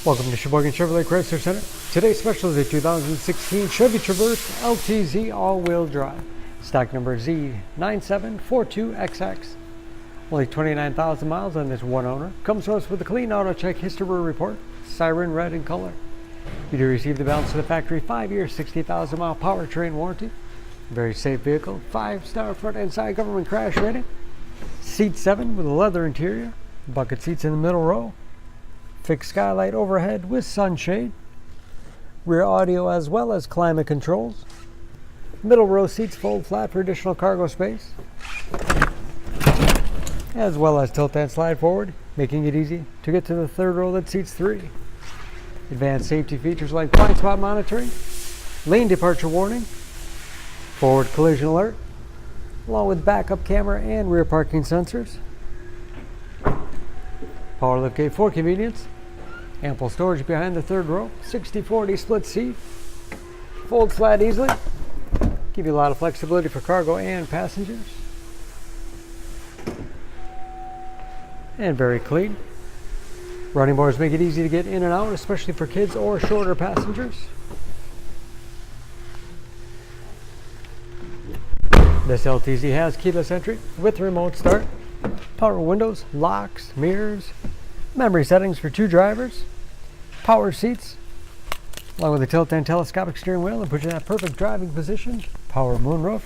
Welcome to Sheboygan Chevrolet Chrysler Center. Today's special is a 2016 Chevy Traverse LTZ all-wheel drive. Stock number Z9742XX. Only 29,000 miles on this one owner. Comes to us with a clean auto check history report, Siren Red in color. You do receive the balance of the factory 5-year, 60,000 mile powertrain warranty. Very safe vehicle, 5-star front and side government crash rating. Seat 7 with a leather interior. Bucket seats in the middle row. Fixed skylight overhead with sunshade. Rear audio as well as climate controls. Middle row seats fold flat for additional cargo space, as well as tilt and slide forward, making it easy to get to the third row that seats 3. Advanced safety features like blind spot monitoring, lane departure warning, forward collision alert, along with backup camera and rear parking sensors. Power liftgate for convenience. Ample storage behind the third row. 60/40 split seat. Folds flat easily. Give you a lot of flexibility for cargo and passengers. And very clean. Running boards make it easy to get in and out, especially for kids or shorter passengers. This LTZ has keyless entry with remote start. Power windows, locks, mirrors, memory settings for 2 drivers, power seats, along with a tilt and telescopic steering wheel and put you in that perfect driving position. Power moonroof.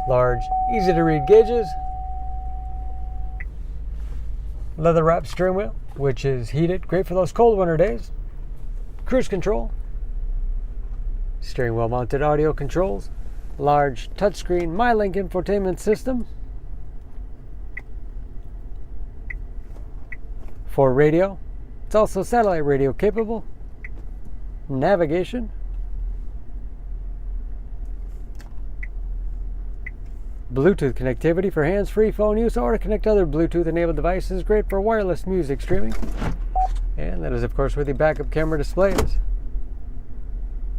Large, easy to read gauges. Leather wrapped steering wheel, which is heated, great for those cold winter days. Cruise control. Steering wheel mounted audio controls. Large touchscreen MyLink infotainment system. For radio, it's also satellite radio capable. Navigation. Bluetooth connectivity for hands-free phone use or to connect other Bluetooth-enabled devices. Great for wireless music streaming. And that is, of course, where the backup camera display is.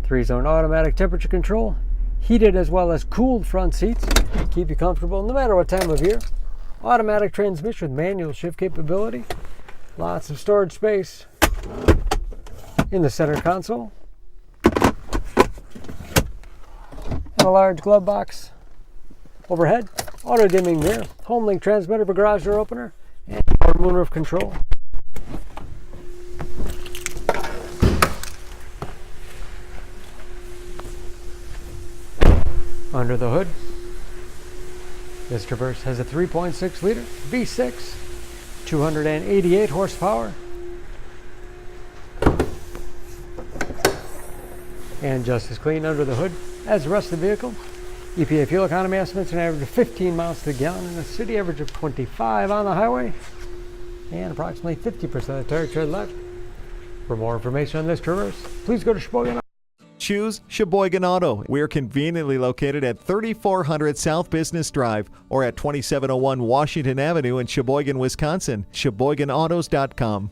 3-zone automatic temperature control. Heated as well as cooled front seats. Keep you comfortable no matter what time of year. Automatic transmission with manual shift capability. Lots of storage space in the center console. And a large glove box overhead. Auto dimming mirror. Home link transmitter for garage door opener. And power moonroof control. Under the hood, this Traverse has a 3.6 liter V6, 288 horsepower, and just as clean under the hood as the rest of the vehicle. EPA fuel economy estimates an average of 15 miles to the gallon and a city average of 25 on the highway, and approximately 50% of the tire tread left. For more information on this Traverse, please go to Sheboygan. Choose Sheboygan Auto. We're conveniently located at 3400 South Business Drive or at 2701 Washington Avenue in Sheboygan, Wisconsin. SheboyganAutos.com.